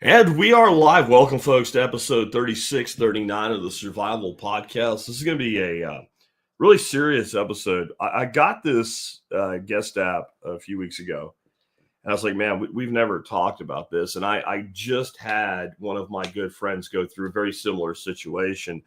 And we are live. Welcome, folks, to episode 3639 of the Survival Podcast. This is going to be a really serious episode. I got this guest app a few weeks ago, and I was like, man, we've never talked about this. And I just had one of my good friends go through a very similar situation.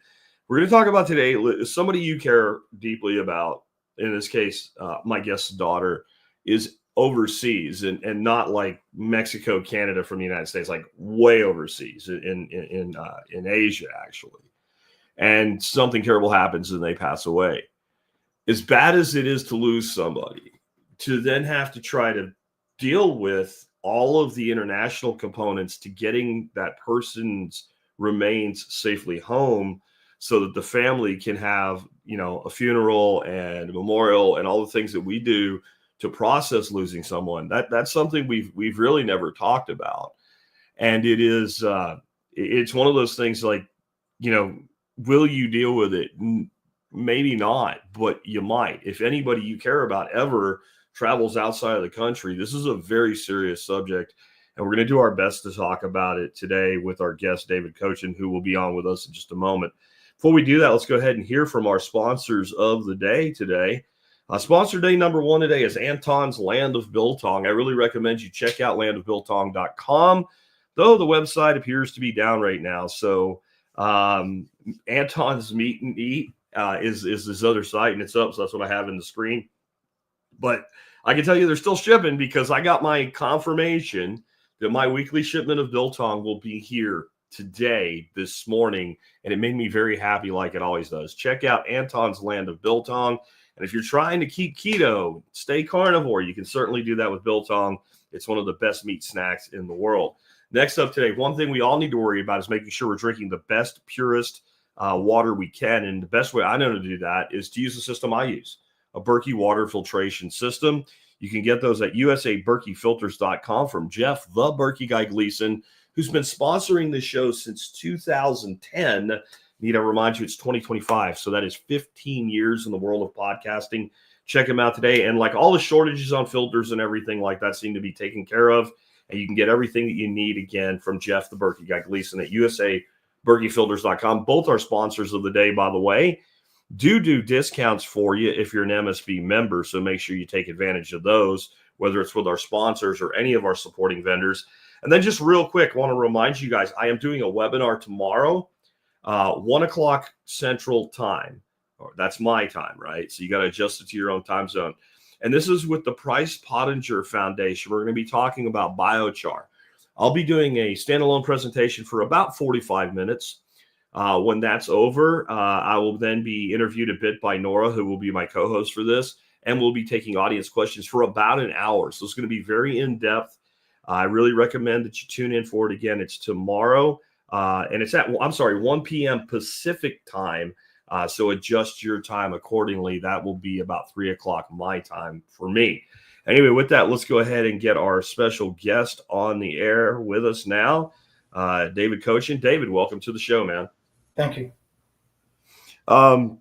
We're going to talk about today somebody you care deeply about. In this case, my guest's daughter is overseas and not like Mexico, Canada from the United States, like way overseas in Asia, actually. And something terrible happens and they pass away. As bad as it is to lose somebody, to then have to try to deal with all of the international components to getting that person's remains safely home so that the family can have, a funeral and a memorial and all the things that we do to process losing someone. That's something we've really never talked about. And it's one of those things like, will you deal with it? Maybe not, but you might. If anybody you care about ever travels outside of the country, this is a very serious subject. And we're going to do our best to talk about it today with our guest, David Cochin, who will be on with us in just a moment. Before we do that, let's go ahead and hear from our sponsors of the day today. Sponsor day number one today is Anton's Land of Biltong. I really recommend you check out landofbiltong.com, though the website appears to be down right now. So Anton's Meat and Eat is this other site, and it's up, so that's what I have in the screen. But I can tell you they're still shipping because I got my confirmation that my weekly shipment of biltong will be here today, this morning, and it made me very happy like it always does. Check out Anton's Land of Biltong. And if you're trying to keep keto, stay carnivore, you can certainly do that with biltong. It's one of the best meat snacks in the world. Next up today, one thing we all need to worry about is making sure we're drinking the best, purest water we can. And the best way I know to do that is to use the system I use, a Berkey water filtration system. You can get those at usaberkeyfilters.com from Jeff, the Berkey guy Gleason, who's been sponsoring this show since 2010. Need to remind you, it's 2025. So that is 15 years in the world of podcasting. Check them out today. And like all the shortages on filters and everything like that seem to be taken care of. And you can get everything that you need again from Jeff, the Berkey guy Gleason at usaberkeyfilters.com. Both are sponsors of the day, by the way. Do discounts for you if you're an MSB member. So make sure you take advantage of those, whether it's with our sponsors or any of our supporting vendors. And then just real quick, I want to remind you guys, I am doing a webinar tomorrow. 1 o'clock Central Time. That's my time, right? So you got to adjust it to your own time zone. And this is with the Price Pottinger Foundation. We're going to be talking about biochar. I'll be doing a standalone presentation for about 45 minutes. When that's over, I will then be interviewed a bit by Nora, who will be my co-host for this, and we'll be taking audience questions for about an hour. So it's going to be very in-depth. I really recommend that you tune in for it. Again, it's tomorrow. And it's at, 1 p.m. Pacific time. So adjust your time accordingly. That will be about 3 o'clock my time for me. Anyway, with that, let's go ahead and get our special guest on the air with us now, David Cochin. David, welcome to the show, man. Thank you.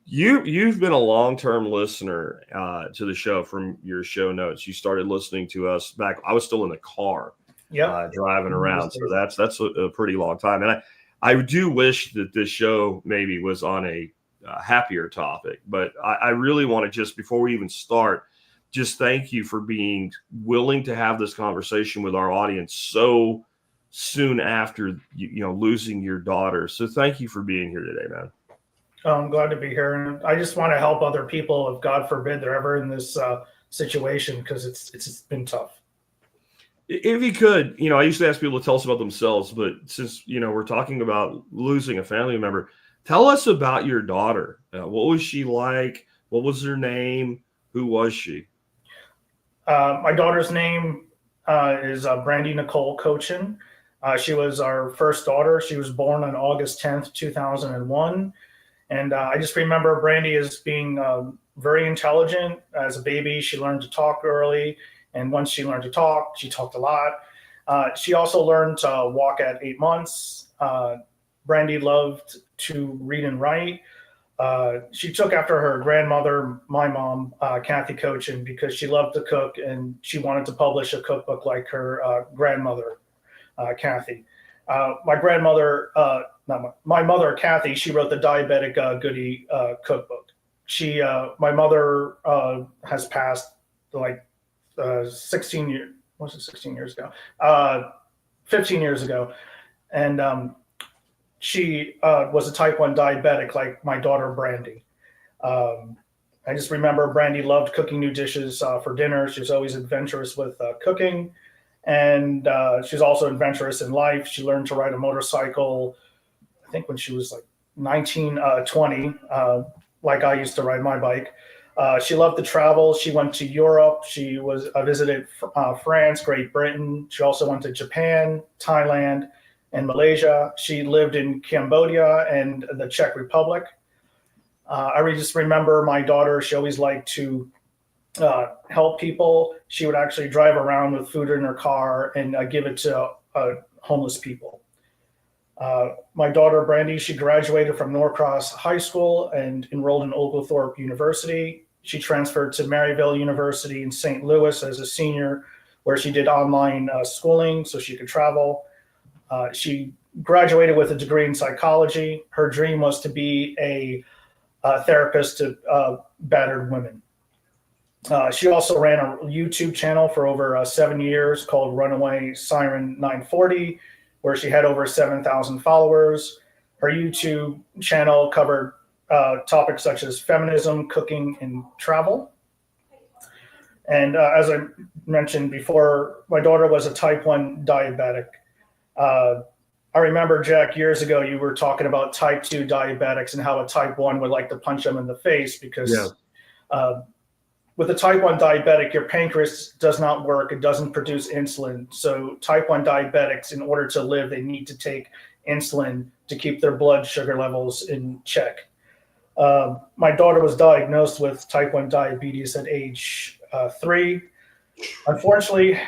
You've been a long-term listener to the show from your show notes. You started listening to us back. I was still in the car. Driving around. So that's a pretty long time. And I do wish that this show maybe was on a happier topic, but I really want to just, before we even start, just thank you for being willing to have this conversation with our audience so soon after, losing your daughter. So thank you for being here today, man. I'm glad to be here. And I just want to help other people if God forbid they're ever in this situation, because it's been tough. If you could, I used to ask people to tell us about themselves, but since, we're talking about losing a family member, tell us about your daughter. What was she like? What was her name? Who was she? My daughter's name is Brandy Nicole Cochin. She was our first daughter. She was born on August 10th, 2001. And I just remember Brandy as being very intelligent. As a baby, she learned to talk early. And once she learned to talk, she talked a lot. She also learned to walk at 8 months. Brandy loved to read and write. She took after her grandmother, my mom, Kathy Cochin, because she loved to cook and she wanted to publish a cookbook like her grandmother, Kathy. My grandmother, my mother, Kathy, she wrote the Diabetic Goody cookbook. My mother has passed like 16 years. Was it 16 years ago? 15 years ago, and she was a type 1 diabetic, like my daughter Brandy. I just remember Brandy loved cooking new dishes for dinner. She was always adventurous with cooking, and she's also adventurous in life. She learned to ride a motorcycle, I think when she was like 19, 20, like I used to ride my bike. She loved to travel. She went to Europe. She visited France, Great Britain. She also went to Japan, Thailand, and Malaysia. She lived in Cambodia and the Czech Republic. I just remember my daughter, she always liked to help people. She would actually drive around with food in her car and give it to homeless people. My daughter, Brandy, she graduated from Norcross High School and enrolled in Oglethorpe University. She transferred to Maryville University in St. Louis as a senior, where she did online schooling so she could travel. She graduated with a degree in psychology. Her dream was to be a therapist to battered women. She also ran a YouTube channel for over 7 years called Runaway Siren 940, where she had over 7,000 followers. Her YouTube channel covered topics such as feminism, cooking, and travel. And as I mentioned before, my daughter was a type 1 diabetic. I remember, Jack, years ago, you were talking about type 2 diabetics and how a type 1 would like to punch them in the face because with a type 1 diabetic, your pancreas does not work. It doesn't produce insulin. So type 1 diabetics, in order to live, they need to take insulin to keep their blood sugar levels in check. My daughter was diagnosed with type 1 diabetes at age 3. Unfortunately,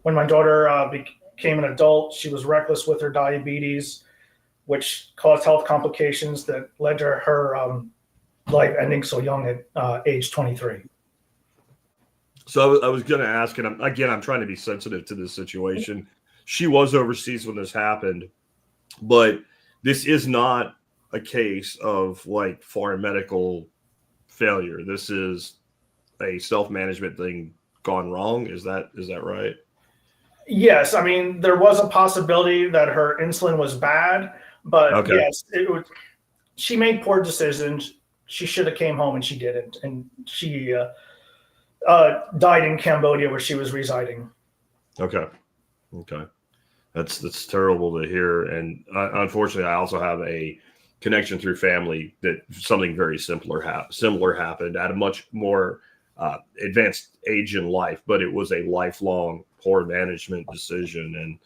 when my daughter became an adult, she was reckless with her diabetes, which caused health complications that led to her life ending so young at age 23. So I was going to ask, and I'm trying to be sensitive to this situation. She was overseas when this happened, but this is not a case of like foreign medical failure. This is a self-management thing gone wrong. Is that right? Yes, I mean there was a possibility that her insulin was bad, but Okay. yes, she made poor decisions. She should have came home and she didn't, and she died in Cambodia where she was residing. Okay. That's terrible to hear, and unfortunately, I also have a connection through family that something very similar happened at a much more advanced age in life, but it was a lifelong poor management decision, and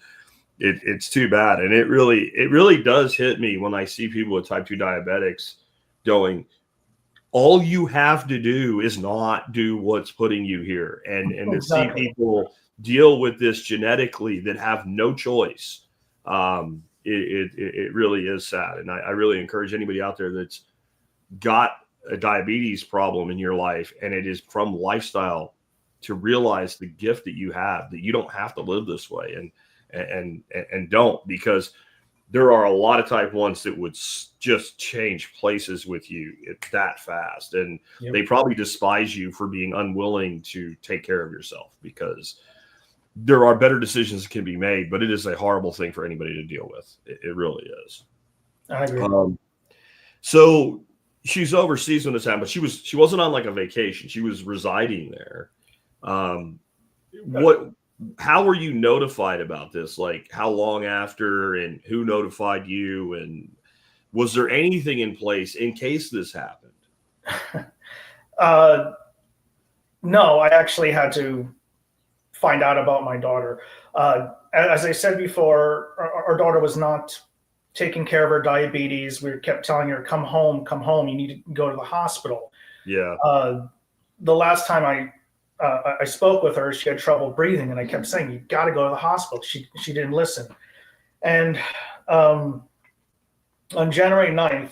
it's too bad. And it really does hit me when I see people with type 2 diabetics going, all you have to do is not do what's putting you here, and Exactly. to see people deal with this genetically that have no choice. It really is sad, and I really encourage anybody out there that's got a diabetes problem in your life and it is from lifestyle to realize the gift that you have, that you don't have to live this way, and don't, because there are a lot of type 1s that would just change places with you that fast, and they probably despise you for being unwilling to take care of yourself, because there are better decisions that can be made, but it is a horrible thing for anybody to deal with. It really is. I agree. So she's overseas when this happened, but she wasn't on like a vacation. She was residing there. How were you notified about this? Like, how long after, and who notified you? And was there anything in place in case this happened? No, I actually had to find out about my daughter. As I said before, our daughter was not taking care of her diabetes. We kept telling her, come home, you need to go to the hospital. Yeah. The last time I spoke with her, she had trouble breathing, and I kept saying, you got to go to the hospital. She didn't listen. And on January 9th,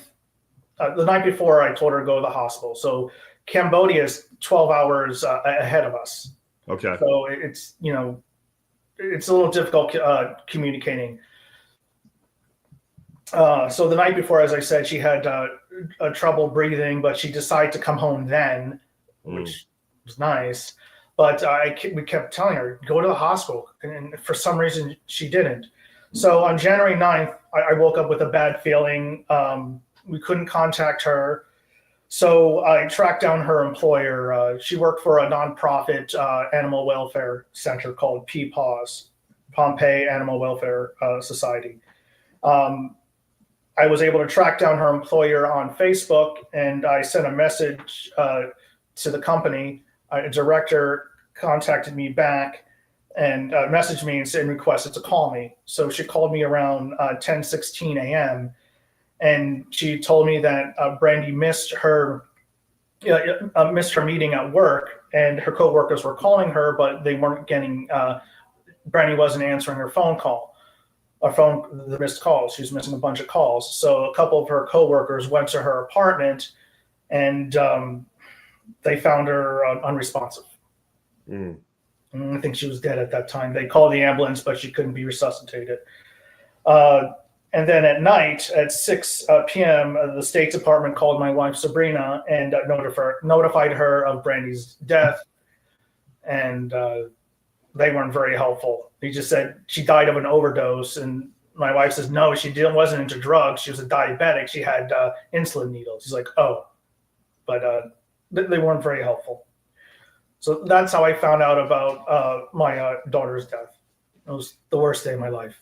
the night before, I told her to go to the hospital. So Cambodia is 12 hours ahead of us. Okay. So it's a little difficult communicating. So the night before, as I said, she had trouble breathing, but she decided to come home then, which was nice. But we kept telling her, go to the hospital. And for some reason, she didn't. So on January 9th, I woke up with a bad feeling. We couldn't contact her. So I tracked down her employer. She worked for a nonprofit animal welfare center called PPAWS, Pompeii Animal Welfare Society. I was able to track down her employer on Facebook, and I sent a message to the company. A director contacted me back and messaged me and said requested to call me. So she called me around 10:16 a.m. and she told me that Brandy missed her meeting at work, and her coworkers were calling her, but they weren't getting. Brandy wasn't answering her phone call. The missed calls. She was missing a bunch of calls. So a couple of her coworkers went to her apartment, and they found her unresponsive. I think she was dead at that time. They called the ambulance, but she couldn't be resuscitated. And then at night, at 6 p.m., the State Department called my wife, Sabrina, and notified her of Brandy's death. And they weren't very helpful. They just said she died of an overdose. And my wife says, no, she wasn't into drugs. She was a diabetic. She had insulin needles. She's like, oh. But they weren't very helpful. So that's how I found out about my daughter's death. It was the worst day of my life.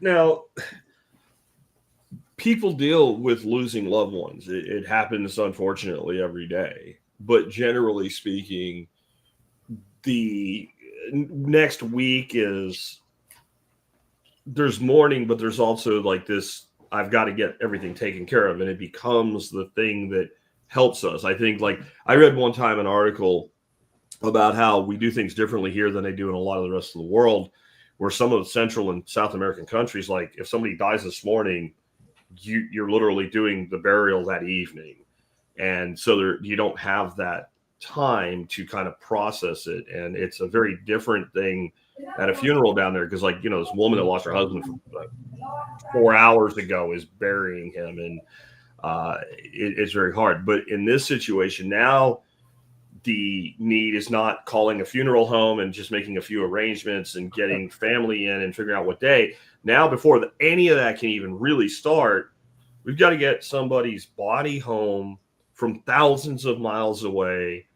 Now, people deal with losing loved ones. It happens, unfortunately, every day. But generally speaking, the next week there's mourning, but there's also like this, I've got to get everything taken care of. And it becomes the thing that helps us. I think, like, I read one time an article about how we do things differently here than they do in a lot of the rest of the world, where some of the Central and South American countries, like if somebody dies this morning, you're literally doing the burial that evening. And so you don't have that time to kind of process it. And it's a very different thing at a funeral down there, because, like, this woman that lost her husband 4 hours ago is burying him, and it's very hard. But in this situation now, the need is not calling a funeral home and just making a few arrangements and getting family in and figuring out what day. Now, before any of that can even really start, we've got to get somebody's body home from thousands of miles away.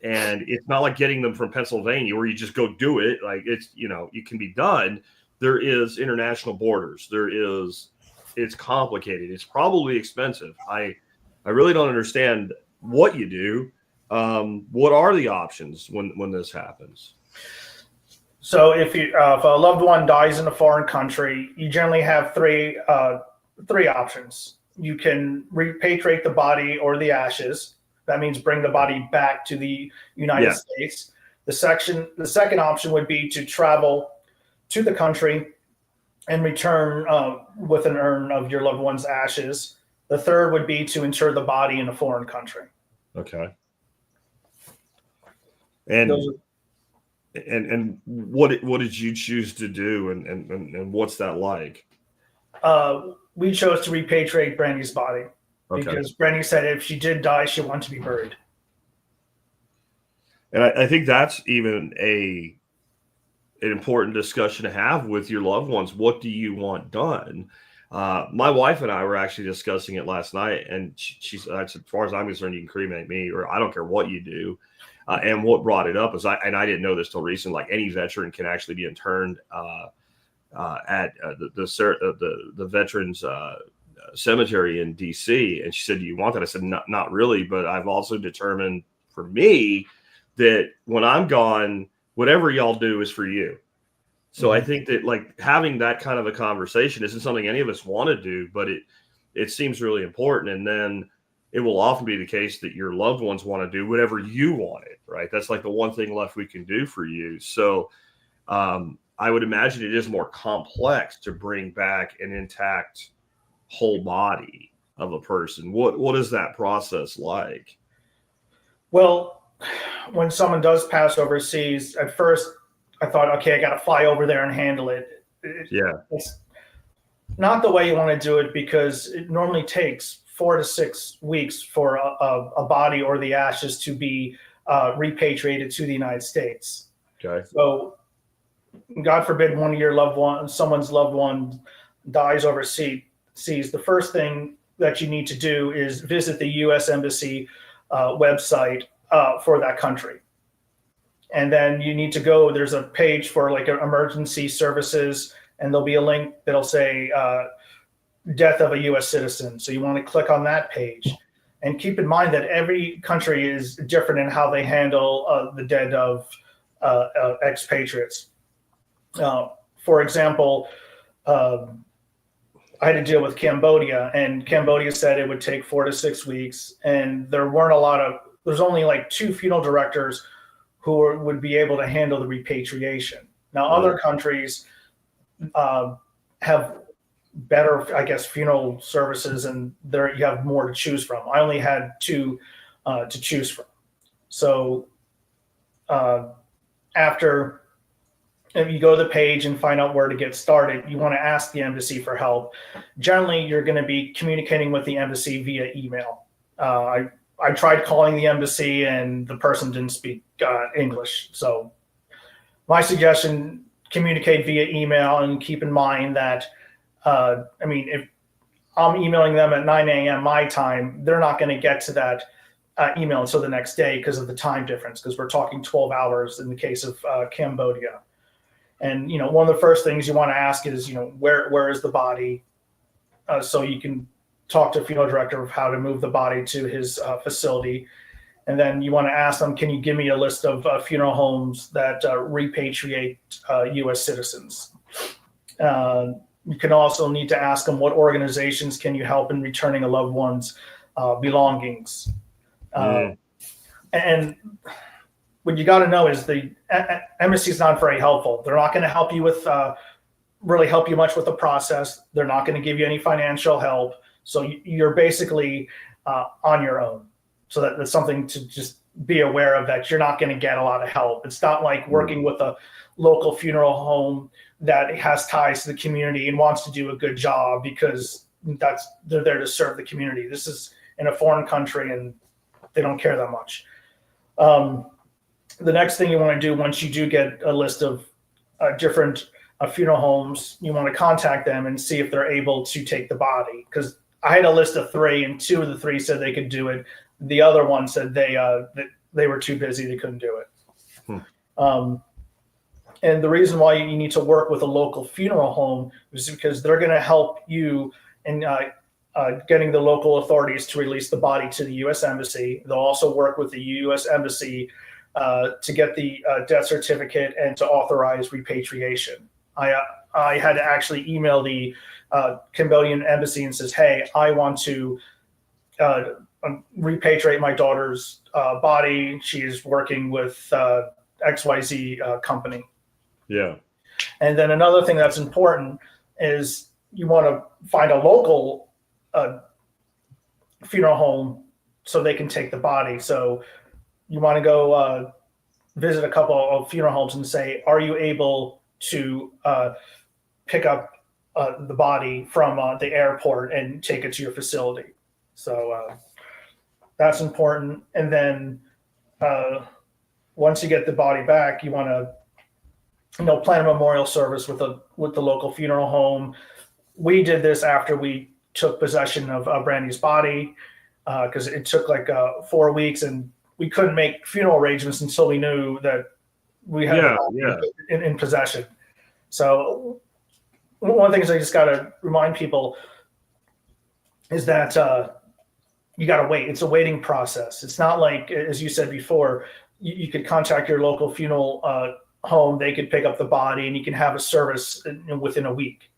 And it's not like getting them from Pennsylvania where you just go do it. Like, it's, it can be done. There is international borders. It's complicated. It's probably expensive. I really don't understand what you do. What are the options when this happens? So if a loved one dies in a foreign country, you generally have three options. You can repatriate the body or the ashes. That means bring the body back to the United States. The second option would be to travel to the country and return with an urn of your loved one's ashes. The third would be to inter the body in a foreign country. Okay. And what did you choose to do, and what's that like? We chose to repatriate Brandy's body. Okay. Because Brandy said if she did die, she wanted to be buried. And I think that's even an important discussion to have with your loved ones. What do you want done? My wife and I were actually discussing it last night, and she said, as far as I'm concerned, you can cremate me, or I don't care what you do. And what brought it up is I didn't know this till recent. Like, any veteran can actually be interned at the veterans cemetery in DC. And she said, do you want that? I said, not really, but I've also determined for me that when I'm gone, whatever y'all do is for you. So I think that, like, having that kind of a conversation isn't something any of us want to do, but it seems really important. And then it will often be the case that your loved ones want to do whatever you wanted, right? That's like the one thing left we can do for you. So I would imagine it is more complex to bring back an intact whole body of a person. What is that process like? Well, when someone does pass overseas, at first I thought, okay, I got to fly over there and handle it. not the way you want to do it, because it normally takes 4 to 6 weeks for a body or the ashes to be repatriated to the United States. Okay. So, God forbid one of your loved one, someone's loved one, dies overseas. The first thing that you need to do is visit the U.S. Embassy website for that country. And then you need to go, there's a page for like emergency services, and there'll be a link that'll say death of a U.S. citizen. So you want to click on that page. And keep in mind that every country is different in how they handle the dead of expatriates. For example, I had to deal with Cambodia, and Cambodia said it would take 4 to 6 weeks. And there's only like 2 funeral directors who would be able to handle the repatriation. Now, other countries have better, I guess, funeral services, and there you have more to choose from. I only had 2 to choose from. So after you go to the page and find out where to get started, you want to ask the embassy for help. Generally, you're going to be communicating with the embassy via email. I tried calling the embassy, and the person didn't speak English. So my suggestion, communicate via email, and keep in mind that, if I'm emailing them at 9 a.m. my time, they're not going to get to that email until the next day because of the time difference, because we're talking 12 hours in the case of Cambodia. And, one of the first things you want to ask is, where is the body? So you can talk to a funeral director of how to move the body to his facility. And then you want to ask them, can you give me a list of funeral homes that repatriate U.S. citizens? You can also need to ask them, what organizations can you help in returning a loved one's belongings? And what you got to know is the embassy is not very helpful. They're not going to help you with really help you much with the process. They're not going to give you any financial help. So you're basically on your own. So that's something to just be aware of, that you're not going to get a lot of help. It's not like working with a local funeral home that has ties to the community and wants to do a good job because they're there to serve the community. This is in a foreign country and they don't care that much. The next thing you want to do once you do get a list of different funeral homes, you want to contact them and see if they're able to take the body. Because I had a list of 3, and 2 of the 3 said they could do it. The other one said they were too busy, they couldn't do it. And the reason why you need to work with a local funeral home is because they're going to help you in getting the local authorities to release the body to the U.S. Embassy. They'll also work with the U.S. Embassy to get the death certificate and to authorize repatriation. I had to actually email the Cambodian embassy and says, hey, I want to repatriate my daughter's body. She is working with XYZ company. Yeah. And then another thing that's important is you want to find a local funeral home so they can take the body. So you want to go visit a couple of funeral homes and say, are you able to pick up the body from the airport and take it to your facility? So that's important. And then once you get the body back, you want to plan a memorial service with the local funeral home. We did this after we took possession of Brandy's body because it took like 4 weeks, and we couldn't make funeral arrangements until we knew that we had in possession. So one of the things I just got to remind people is that you got to wait. It's a waiting process. It's not like, as you said before, you could contact your local funeral home. They could pick up the body and you can have a service within a week.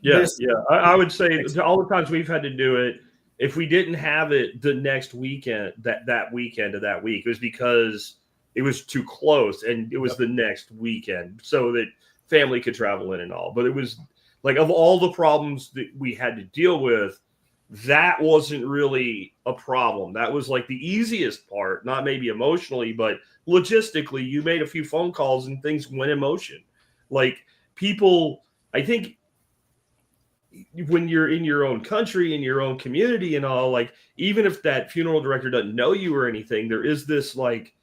I would say all the times we've had to do it, if we didn't have it the next weekend, that weekend of that week, it was because it was too close and it was the next weekend so that family could travel in and all. But it was like, of all the problems that we had to deal with, that wasn't really a problem. That was like the easiest part, not maybe emotionally, but logistically. You made a few phone calls and things went in motion. Like people, I think when you're in your own country, in your own community and all, like, even if that funeral director doesn't know you or anything, there is this, like,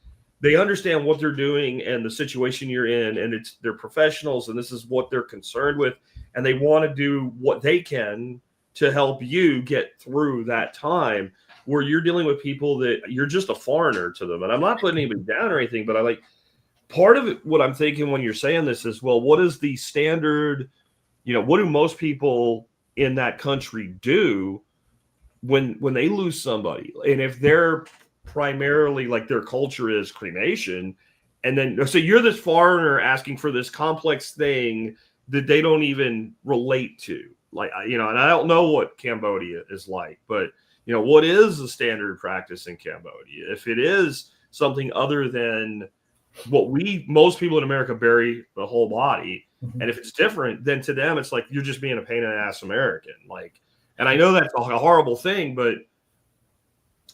they understand what they're doing and the situation you're in, and they're professionals, and this is what they're concerned with, and they want to do what they can to help you get through that time where you're dealing with people that you're just a foreigner to them. And I'm not putting anybody down or anything, but I like part of it, what I'm thinking when you're saying this is, well, what is the standard, what do most people in that country do when they lose somebody? And if they're primarily, like, their culture is cremation, and then so you're this foreigner asking for this complex thing that they don't even relate to, like, and I don't know what Cambodia is like, but what is the standard practice in Cambodia? If it is something other than what most people in America bury the whole body, and if it's different, then to them it's like you're just being a pain in the ass American, like. And I know that's a horrible thing, but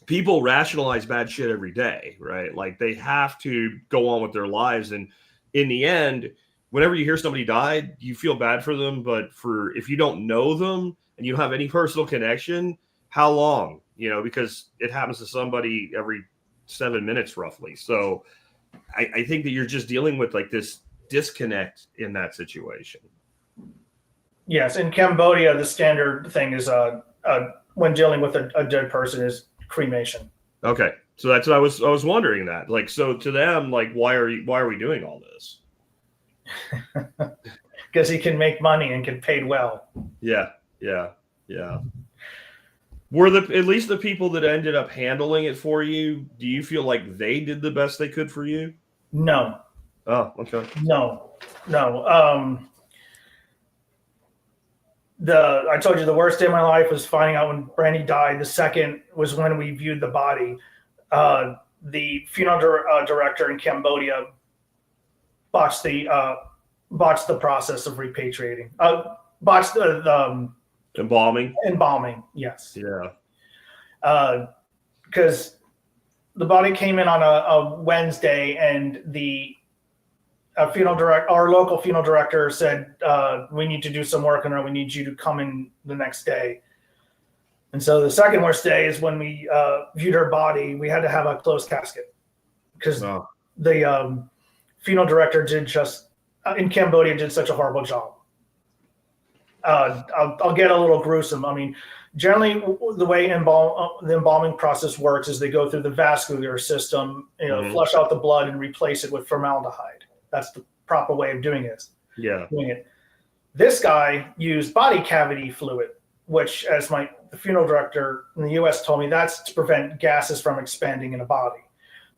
people rationalize bad shit every day, right? Like, they have to go on with their lives. And in the end, whenever you hear somebody died, you feel bad for them. But if you don't know them and you don't have any personal connection, how long? Because it happens to somebody every 7 minutes roughly. So I think that you're just dealing with, like, this disconnect in that situation. Yes, in Cambodia, the standard thing is when dealing with a dead person is cremation. Okay, so that's what I was wondering that. Like, so to them, like, why are we doing all this? Because he can make money and get paid well. Yeah. Were at least the people that ended up handling it for you, do you feel like they did the best they could for you? No. Oh, okay. No. I told you the worst day of my life was finding out when Brandy died. The second was when we viewed the body. The funeral director in Cambodia botched the process of repatriating. Botched the embalming. Embalming, yes. Yeah. Because the body came in on a Wednesday, and the our local funeral director said, we need to do some work on her. We need you to come in the next day. And so the second worst day is when we viewed her body. We had to have a closed casket because the funeral director in Cambodia did such a horrible job. I'll get a little gruesome. I mean, generally the way the embalming process works is they go through the vascular system, flush out the blood and replace it with formaldehyde. That's the proper way of doing it. Yeah. This guy used body cavity fluid, which, as the funeral director in the U.S. told me, that's to prevent gases from expanding in a body.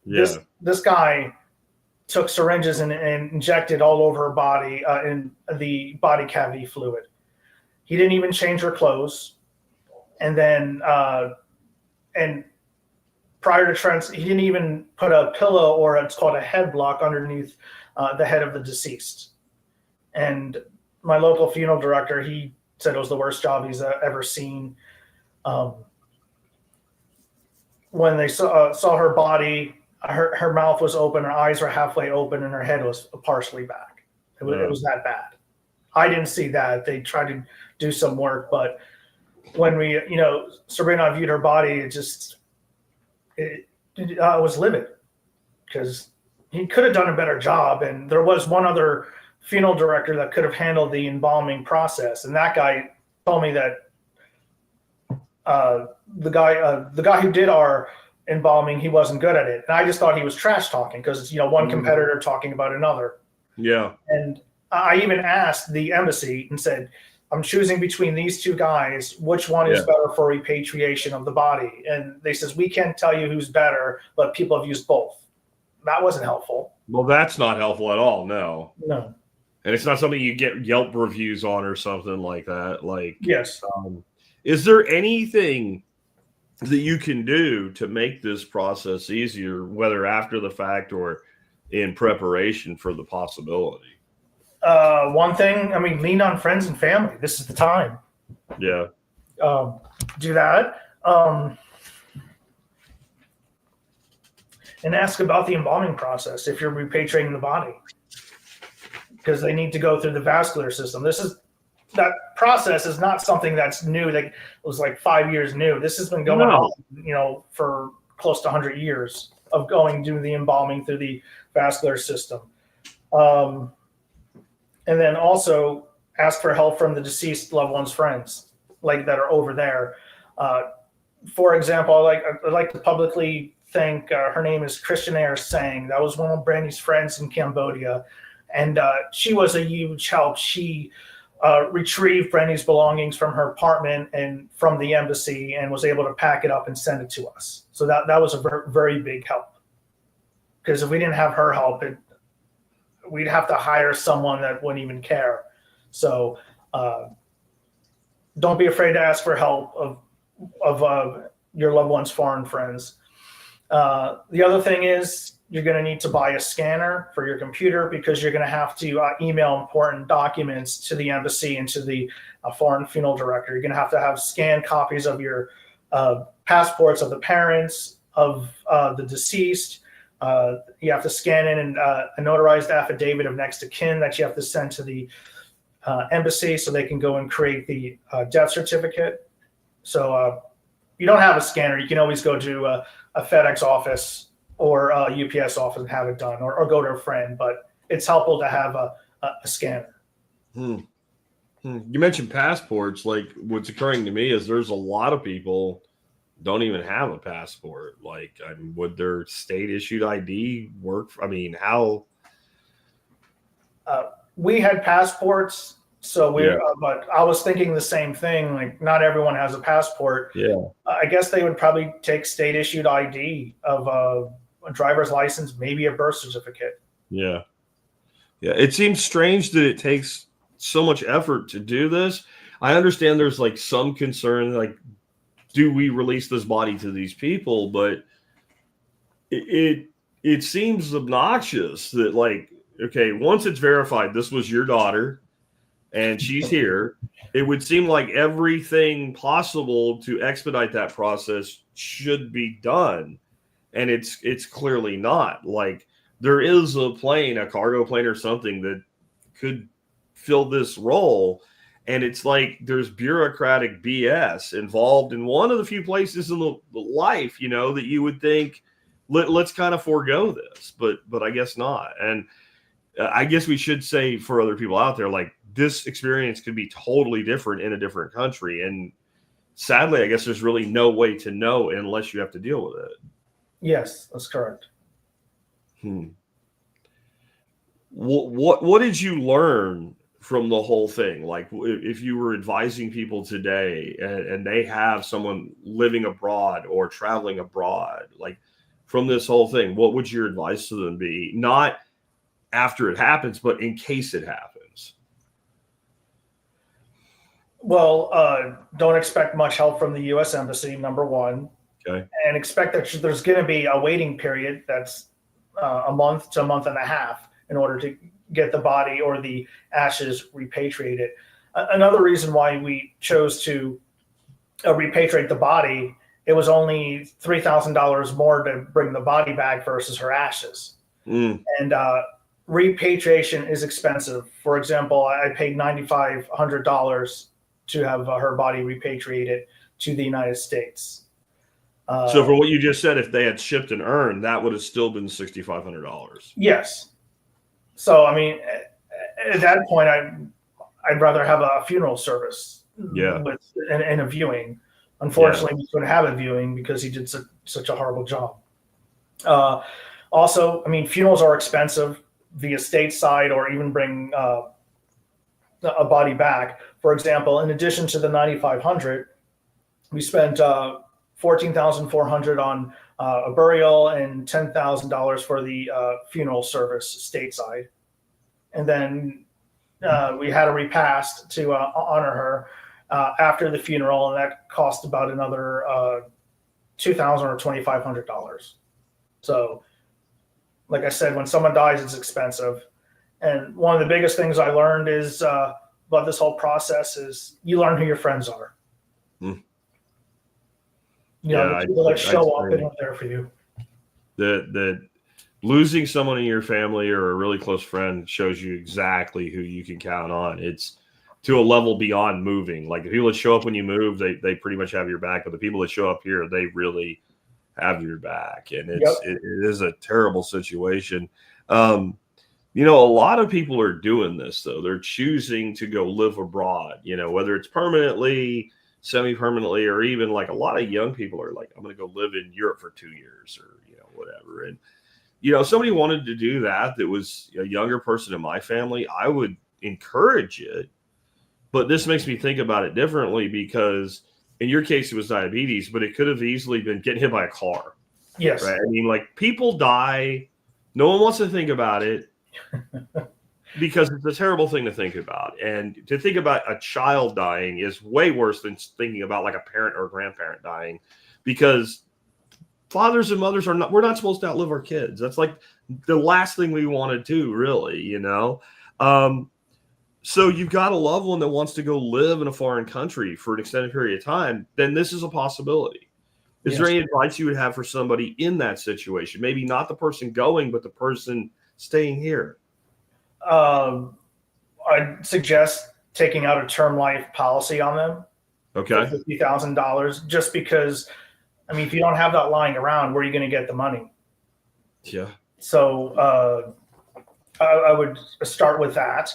Yeah. This guy took syringes and injected all over her body in the body cavity fluid. He didn't even change her clothes. And then, prior to he didn't even put a pillow, or it's called a head block, underneath the head of the deceased. And my local funeral director, he said it was the worst job he's ever seen. When they saw her body, her mouth was open, her eyes were halfway open, and her head was partially back. It was that bad. I didn't see that. They tried to do some work, but when we, Sabrina and I viewed her body, it was livid because he could have done a better job. And there was one other funeral director that could have handled the embalming process. And that guy told me that the guy who did our embalming, he wasn't good at it. And I just thought he was trash talking because, one competitor talking about another. Yeah. And I even asked the embassy and said, I'm choosing between these two guys. Which one is better for repatriation of the body? And they says, we can't tell you who's better, but people have used both. That wasn't helpful. Well, that's not helpful at all. No. And it's not something you get Yelp reviews on or something like that. Like, yes. Is there anything that you can do to make this process easier, whether after the fact or in preparation for the possibility? One thing, lean on friends and family. This is the time. Yeah. Do that. And ask about the embalming process if you're repatriating the body, because they need to go through the vascular system. This is that process is not something that's new. Like it was like 5 years new. This has been going on, for close to 100 years of doing the embalming through the vascular system. And then also ask for help from the deceased loved one's friends, like that are over there. For example, I'd like to publicly thank, her name is Christianaire Sang. That was one of Brandy's friends in Cambodia. And she was a huge help. She retrieved Brandy's belongings from her apartment and from the embassy and was able to pack it up and send it to us. So that was a very, very big help. Because if we didn't have her help, we'd have to hire someone that wouldn't even care. So don't be afraid to ask for help of your loved one's foreign friends. The other thing is you're going to need to buy a scanner for your computer because you're going to have to email important documents to the embassy and to the foreign funeral director. You're going to have scanned copies of your passports of the parents, of the deceased. You have to scan in a notarized affidavit of next of kin that you have to send to the embassy so they can go and create the death certificate. So you don't have a scanner, you can always go to a FedEx office or a UPS office and have it done, or go to a friend, but it's helpful to have a scanner. You mentioned passports. Like, what's occurring to me is there's a lot of people don't even have a passport. Like, would their state issued ID work? How? We had passports, so but I was thinking the same thing. Like, not everyone has a passport. Yeah. I guess they would probably take state issued ID of a driver's license, maybe a birth certificate. Yeah. Yeah. It seems strange that it takes so much effort to do this. I understand there's like some concern, like, do we release this body to these people? But it seems obnoxious that, like, okay, once it's verified this was your daughter and she's here, it would seem like everything possible to expedite that process should be done. And it's clearly not. Like, there is a plane, a cargo plane or something that could fill this role. And it's like there's bureaucratic BS involved in one of the few places in the life, that you would think, let's kind of forego this. But I guess not. And I guess we should say for other people out there, like, this experience could be totally different in a different country. And sadly, I guess there's really no way to know unless you have to deal with it. Yes, that's correct. What did you learn from the whole thing? Like, if you were advising people today and they have someone living abroad or traveling abroad, like, from this whole thing, what would your advice to them be? Not after it happens, but in case it happens. Well, don't expect much help from the U.S. Embassy, number one. Okay. And expect that there's going to be a waiting period that's a month to a month and a half in order to get the body or the ashes repatriated. Another reason why we chose to repatriate the body, it was only $3,000 more to bring the body back versus her ashes. And repatriation is expensive. For example, I paid $9,500 to have her body repatriated to the United States. So for what you just said, if they had shipped an urn, that would have still been $6,500. Yes. So, at that point, I'd rather have a funeral service and a viewing. Unfortunately, we couldn't have a viewing because he did such a horrible job. Also, funerals are expensive via stateside or even bring a body back. For example, in addition to the $9,500, we spent $14,400 on a burial and $10,000 for the funeral service stateside. And then we had a repast to honor her after the funeral, and that cost about another $2,000 or $2,500. So, like I said, when someone dies, it's expensive. And one of the biggest things I learned is about this whole process is you learn who your friends are. The people that show up and are there for you. That losing someone in your family or a really close friend shows you exactly who you can count on. It's to a level beyond moving. Like the people that show up when you move, they pretty much have your back. But the people that show up here, they really have your back. And it is a terrible situation. You know, a lot of people are doing this, though. They're choosing to go live abroad, you know, whether it's permanently, semi-permanently, or even like a lot of young people are like, I'm going to go live in Europe for 2 years or, you know, whatever. And, you know, if somebody wanted to do that, that was a younger person in my family, I would encourage it. But this makes me think about it differently because in your case, it was diabetes, but it could have easily been getting hit by a car. Yes. Right? I mean, like people die. No one wants to think about it. Because it's a terrible thing to think about. And to think about a child dying is way worse than thinking about like a parent or a grandparent dying, because fathers and mothers we're not supposed to outlive our kids. That's like the last thing we want to do, really, you know? So you've got a loved one that wants to go live in a foreign country for an extended period of time, then this is a possibility. Is there any advice you would have for somebody in that situation? Maybe not the person going, but the person staying here? I'd suggest taking out a term life policy on them. Okay. For $50,000, just because, I mean, if you don't have that lying around, where are you going to get the money? Yeah. So I would start with that.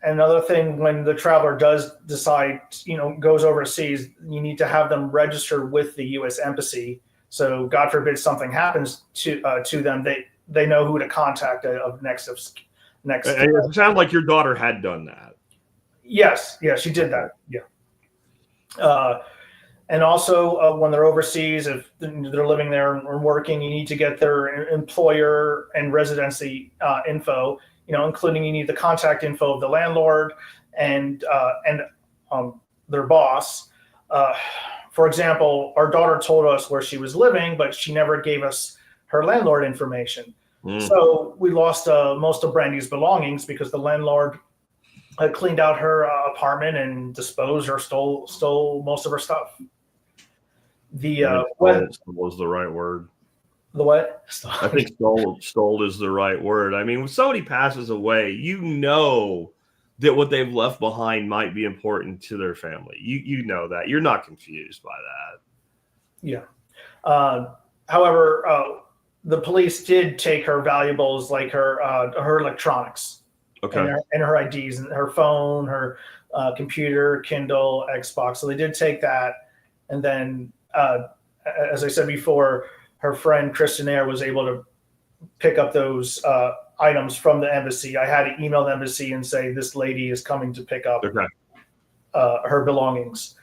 Another thing, when the traveler does decide, you know, goes overseas, you need to have them register with the U.S. Embassy. So God forbid something happens to them, they know who to contact next. It sounded like your daughter had done that. Yes, she did that. Yeah. And also when they're overseas, if they're living there and working, you need to get their employer and residency info, you know, including you need the contact info of the landlord and their boss. For example, our daughter told us where she was living, but she never gave us her landlord information. So we lost most of Brandy's belongings because the landlord had cleaned out her apartment and disposed or stole most of her stuff. Stole was the right word. The what? I think stole is the right word. I mean, when somebody passes away, you know that what they've left behind might be important to their family. You know that. You're not confused by that. Yeah. However, the police did take her valuables, like her electronics, okay, and her IDs, and her phone, her computer, Kindle, Xbox. So they did take that, and then, as I said before, her friend Kristen Air was able to pick up those items from the embassy. I had to email the embassy and say this lady is coming to pick up her belongings.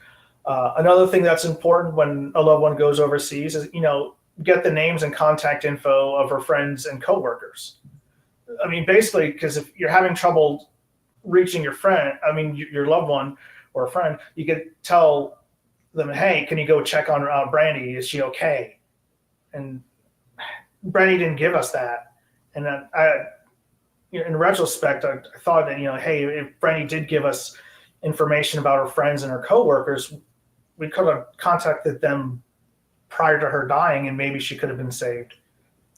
Another thing that's important when a loved one goes overseas is, you know, get the names and contact info of her friends and coworkers. I mean, basically, because if you're having trouble reaching your friend, I mean, your loved one or a friend, you could tell them, hey, can you go check on Brandy? Is she okay? And Brandy didn't give us that. And in retrospect, I thought that, you know, hey, if Brandy did give us information about her friends and her coworkers, we could have contacted them prior to her dying, and maybe she could have been saved.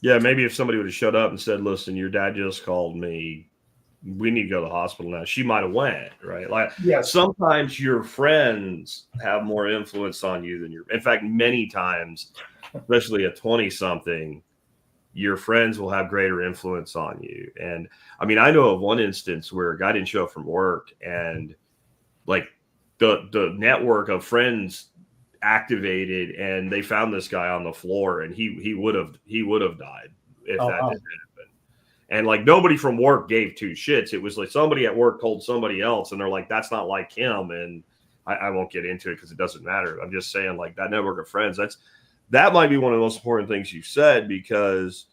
Yeah, maybe if somebody would have showed up and said, listen, your dad just called me, we need to go to the hospital now, she might have went, right? Like, sometimes your friends have more influence on you than in fact, many times, especially a 20-something, your friends will have greater influence on you. And I mean, I know of one instance where a guy didn't show up from work, and like the network of friends activated, and they found this guy on the floor, and he would have died if that didn't happen. And like nobody from work gave two shits. It was like somebody at work told somebody else, and they're like, that's not like him. And I won't get into it because it doesn't matter. I'm just saying, like, that network of friends, that might be one of the most important things you said, because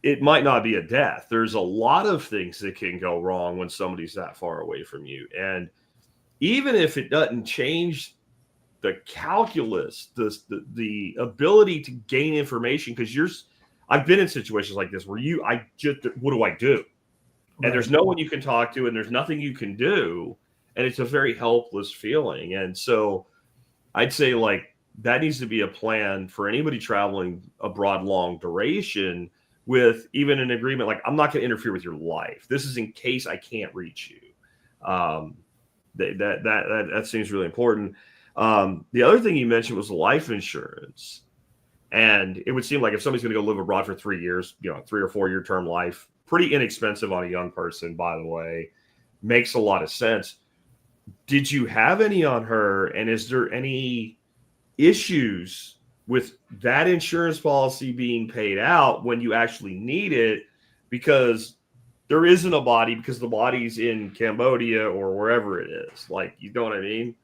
it might not be a death. There's a lot of things that can go wrong when somebody's that far away from you. And even if it doesn't change the calculus, the ability to gain information, because I've been in situations like this where what do I do? And there's no one you can talk to, and there's nothing you can do. And it's a very helpless feeling. And so I'd say, like, that needs to be a plan for anybody traveling abroad long duration, with even an agreement like, I'm not going to interfere with your life. This is in case I can't reach you. Um, that seems really important. The other thing you mentioned was life insurance. And it would seem like if somebody's going to go live abroad for 3 years, 3 or 4 year term life, pretty inexpensive on a young person, by the way, makes a lot of sense. Did you have any on her? And is there any issues with that insurance policy being paid out when you actually need it? Because there isn't a body, because the body's in Cambodia or wherever it is. Like, you know what I mean?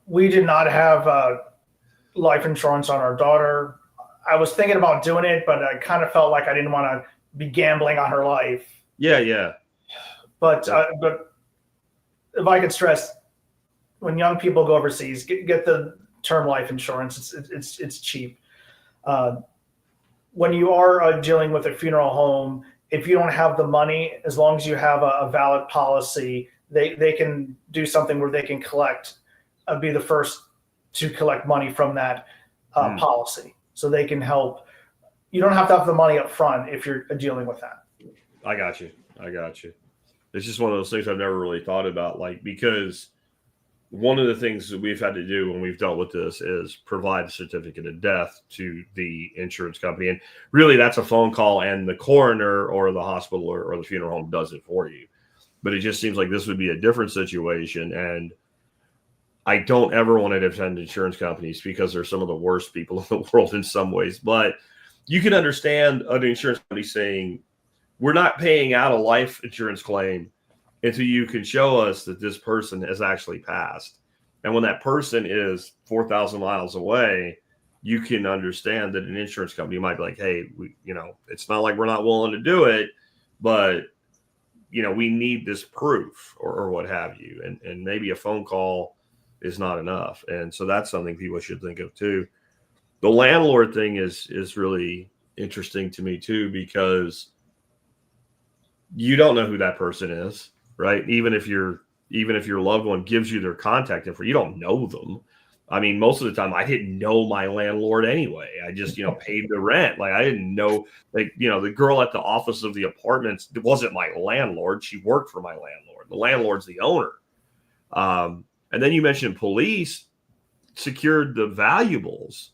We did not have life insurance on our daughter. I was thinking about doing it, but I kind of felt like I didn't want to be gambling on her life. Yeah. But if I could stress, when young people go overseas, get the term life insurance. It's cheap. When you are dealing with a funeral home, if you don't have the money, as long as you have a valid policy, they can do something where they can collect, be the first to collect money from that policy. So they can help. You don't have to have the money up front if you're dealing with that. I got you. It's just one of those things I've never really thought about, like, because one of the things that we've had to do when we've dealt with this is provide a certificate of death to the insurance company. And really that's a phone call, and the coroner or the hospital or the funeral home does it for you. But it just seems like this would be a different situation. And I don't ever want to defend insurance companies because they're some of the worst people in the world in some ways. But you can understand an insurance company saying, we're not paying out a life insurance claim until you can show us that this person has actually passed. And when that person is 4,000 miles away, you can understand that an insurance company might be like, hey, it's not like we're not willing to do it, but we need this proof or what have you. And maybe a phone call is not enough. And so that's something people should think of too. The landlord thing is really interesting to me too, because you don't know who that person is, right? Even if your loved one gives you their contact info, you don't know them. I mean, most of the time I didn't know my landlord anyway. I just, paid the rent. Like, I didn't know, the girl at the office of the apartments wasn't my landlord. She worked for my landlord. The landlord's the owner. And then you mentioned police secured the valuables.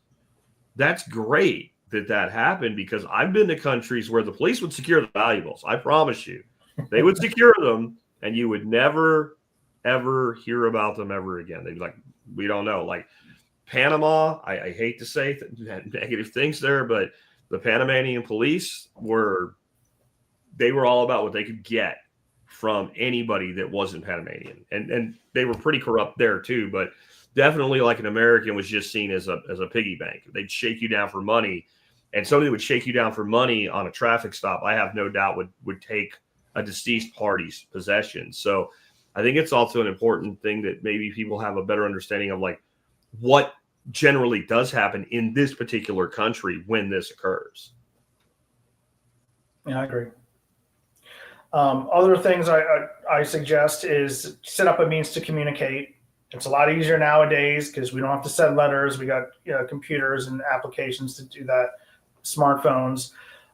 That's great that happened, because I've been to countries where the police would secure the valuables. I promise you, they would secure them, and you would never, ever hear about them ever again. They'd be like, we don't know. Like Panama, I hate to say negative things there, but the Panamanian police were all about what they could get from anybody that wasn't Panamanian. And they were pretty corrupt there too, but definitely, like, an American was just seen as a piggy bank. They'd shake you down for money, and somebody would shake you down for money on a traffic stop, I have no doubt would take a deceased party's possession. So I think it's also an important thing that maybe people have a better understanding of, like, what generally does happen in this particular country when this occurs. Yeah, I agree. Other things I suggest is set up a means to communicate. It's a lot easier nowadays because we don't have to send letters. We got computers and applications to do that, smartphones.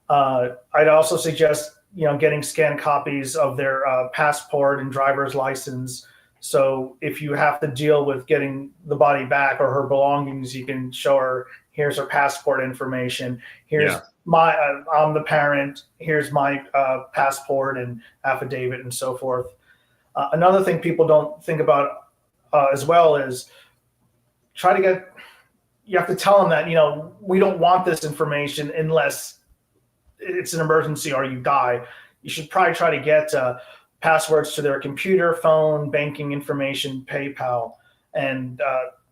I'd also suggest getting scanned copies of their passport and driver's license. So if you have to deal with getting the body back or her belongings, you can show her, here's her passport information. Here's I'm the parent. Here's my passport and affidavit and so forth. Another thing people don't think about as well is you have to tell them that, we don't want this information unless it's an emergency or you die. You should probably try to get passwords to their computer, phone, banking information, PayPal. And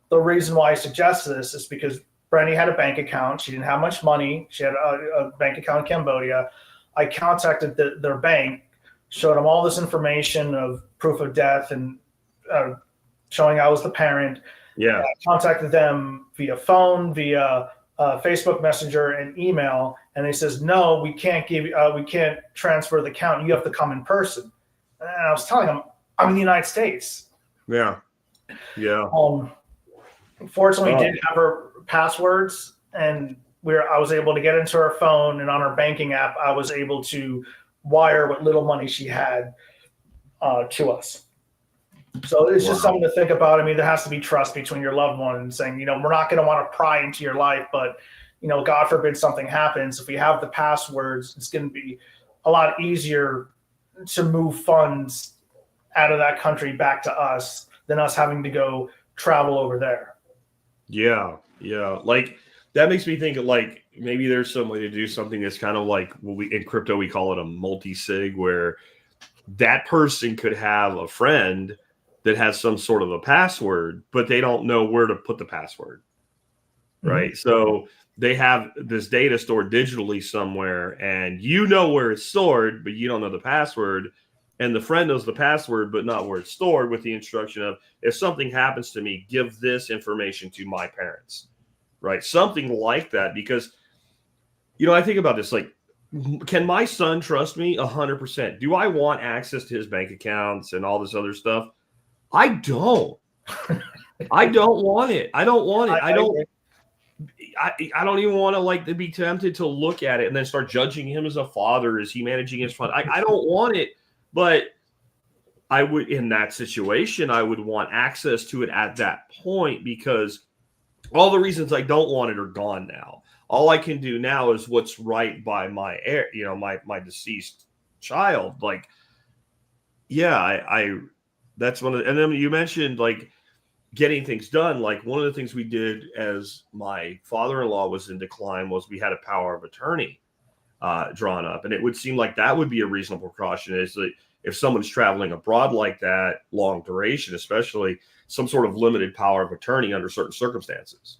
the reason why I suggest this is because Brandy had a bank account. She didn't have much money. She had a bank account in Cambodia. I contacted their bank, showed them all this information of proof of death and showing I was the parent. Yeah. I contacted them via phone, via Facebook Messenger, and email, and they says, no, we can't transfer the account. You have to come in person. And I was telling them, I'm in the United States. Yeah. Fortunately, we did have her passwords, and I was able to get into her phone, and on her banking app, I was able to wire what little money she had. to us. So it's just Wow. something to think about. I mean, there has to be trust between your loved one and saying, we're not going to want to pry into your life, but, God forbid something happens. If we have the passwords, it's going to be a lot easier to move funds out of that country back to us than us having to go travel over there. Yeah. Yeah. Like that makes me think of like maybe there's some way to do something that's kind of like what we in crypto we call it a multi-sig, where that person could have a friend that has some sort of a password, but they don't know where to put the password. Right. Mm-hmm. So they have this data stored digitally somewhere, and you know where it's stored, but you don't know the password. And the friend knows the password, but not where it's stored, with the instruction of, if something happens to me, give this information to my parents. Right. Something like that. Because, I think about this, like, can my son trust me 100%? Do I want access to his bank accounts and all this other stuff? I don't. I don't want it. I don't want it. I don't even want to like to be tempted to look at it and then start judging him as a father. Is he managing his fund? I don't want it, but I would, in that situation, I would want access to it at that point, because all the reasons I don't want it are gone now. All I can do now is what's right by my my deceased child. Like, yeah, I that's one of, and then you mentioned like getting things done. Like one of the things we did as my father-in-law was in decline was we had a power of attorney drawn up, and it would seem like that would be a reasonable precaution. Is that if someone's traveling abroad like that, long duration, especially, some sort of limited power of attorney under certain circumstances.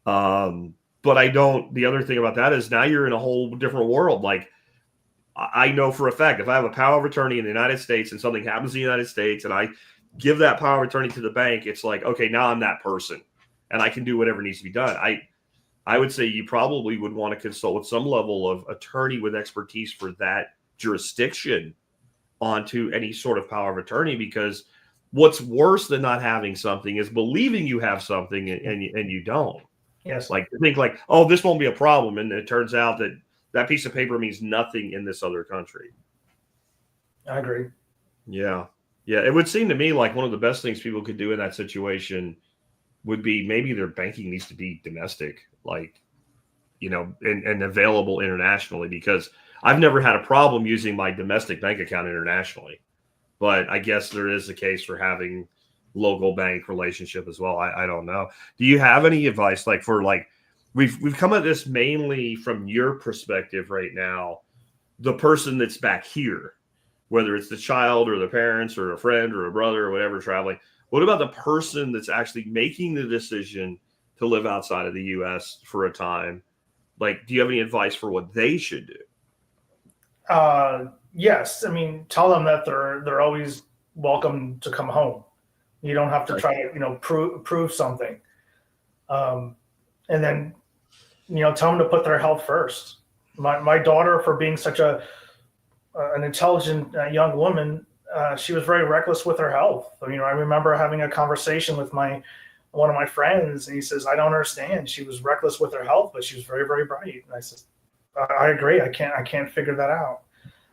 But I don't. The other thing about that is now you're in a whole different world. Like I know for a fact, if I have a power of attorney in the United States and something happens in the United States, and I give that power of attorney to the bank, it's like, okay, now I'm that person and I can do whatever needs to be done. I would say you probably would want to consult with some level of attorney with expertise for that jurisdiction onto any sort of power of attorney, because what's worse than not having something is believing you have something and you don't. Yes. Like think like, oh, this won't be a problem. And it turns out that that piece of paper means nothing in this other country. I agree. Yeah. Yeah. It would seem to me like one of the best things people could do in that situation would be maybe their banking needs to be domestic, like, and available internationally, because I've never had a problem using my domestic bank account internationally. But I guess there is a case for having local bank relationship as well. I don't know. Do you have any advice, like for like, we've come at this mainly from your perspective right now, the person that's back here, whether it's the child or the parents or a friend or a brother or whatever traveling. What about the person that's actually making the decision to live outside of the U.S. for a time? Like, do you have any advice for what they should do? Yes. I mean, tell them that they're always welcome to come home. You don't have to try to, prove something. And then, tell them to put their health first. My daughter, for being such an intelligent young woman, she was very reckless with her health. I remember having a conversation with one of my friends, and he says, I don't understand. She was reckless with her health, but she was very, very bright. And I said, I agree. I can't figure that out.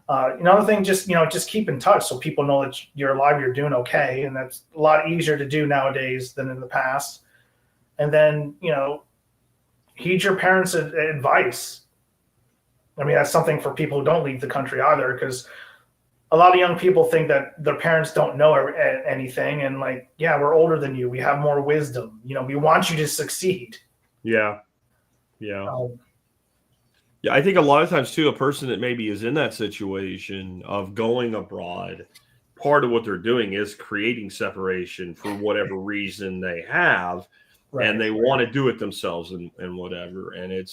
Another thing, just keep in touch so people know that you're alive, you're doing okay. And that's a lot easier to do nowadays than in the past. And then, heed your parents' advice. I mean, that's something for people who don't leave the country either, because a lot of young people think that their parents don't know anything. And like, yeah, we're older than you. We have more wisdom. We want you to succeed. Yeah. Yeah. Yeah. I think a lot of times too, a person that maybe is in that situation of going abroad, part of what they're doing is creating separation for whatever reason they have. Right. And they want to do it themselves and whatever. And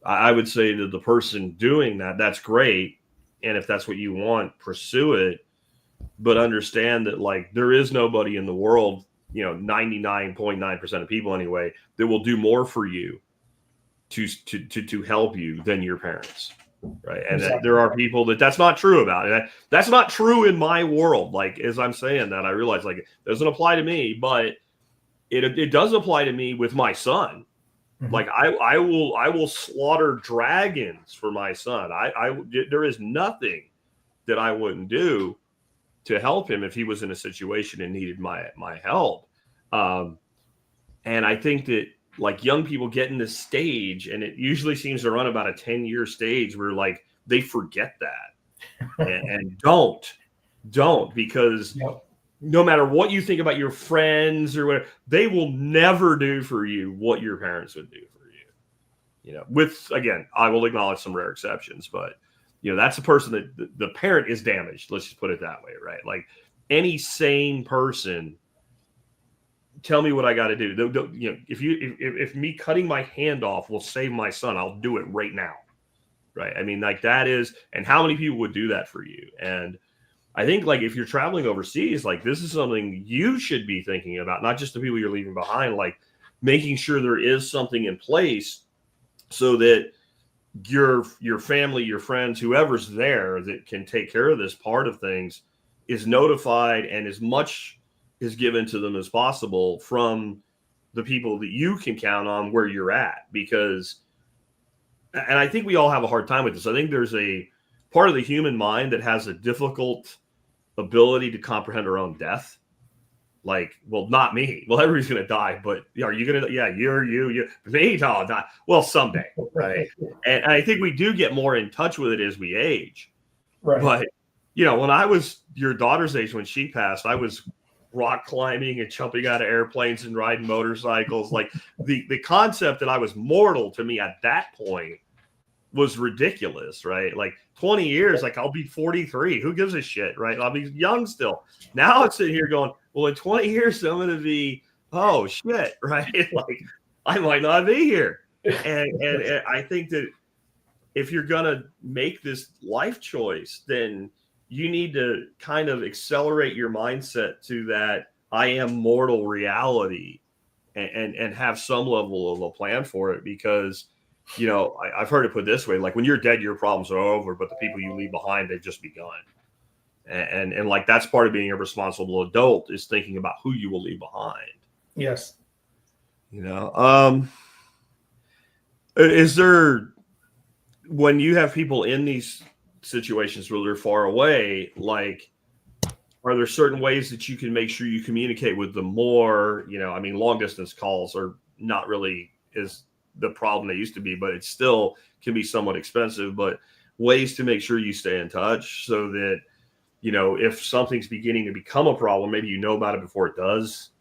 I would say to the person doing that, that's great. And if that's what you want, pursue it. But understand that, like, there is nobody in the world, 99.9% of people anyway, that will do more for you to help you than your parents. Right. And exactly. There are people that's not true about it. That's not true in my world. Like, as I'm saying that, I realize, like, it doesn't apply to me, but it does apply to me with my son. Mm-hmm. Like I will slaughter dragons for my son. There is nothing that I wouldn't do. to help him if he was in a situation and needed my help. And I think that like young people get in this stage, and it usually seems to run about a 10-year stage where like they forget that and don't because no matter what you think about your friends or whatever, they will never do for you what your parents would do for you. You know, with, again, I will acknowledge some rare exceptions, but you know, that's a person that the parent is damaged. Let's just put it that way, right? Like any sane person, tell me what I got to do. You know, if me cutting my hand off will save my son, I'll do it right now, right? I mean, like that is, and how many people would do that for you? And I think like if you're traveling overseas, like this is something you should be thinking about, not just the people you're leaving behind, like making sure there is something in place so that your family, your friends, whoever's there that can take care of this part of things is notified, and as much is given to them as possible from the people that you can count on where you're at. Because, and I think we all have a hard time with this. I think there's a part of the human mind that has a difficult ability to comprehend our own death. Like, well, not me. Well, everybody's going to die, but are you going to? Yeah, you. Me? No, not. Well, someday, right? And I think we do get more in touch with it as we age. Right. But, you know, when I was your daughter's age, when she passed, I was rock climbing and jumping out of airplanes and riding motorcycles. Like the concept that I was mortal to me at that point was ridiculous, right? Like 20 years, like I'll be 43. Who gives a shit, right? I'll be young still. Now I'm sitting here going, well, in 20 years, I'm going to be, oh shit, right? Like I might not be here. And I think that if you're going to make this life choice, then you need to kind of accelerate your mindset to that I am mortal reality and have some level of a plan for it. Because, you know, I've heard it put this way, like when you're dead, your problems are over, but the people you leave behind, they've just begun. And like, that's part of being a responsible adult, is thinking about who you will leave behind. Yes. You know, is there, when you have people in these situations where they're far away, like, are there certain ways that you can make sure you communicate with them more? You know, I mean, long distance calls are not really is the problem they used to be, but it still can be somewhat expensive. But ways to make sure you stay in touch so that, you know, if something's beginning to become a problem, maybe you know about it before it does.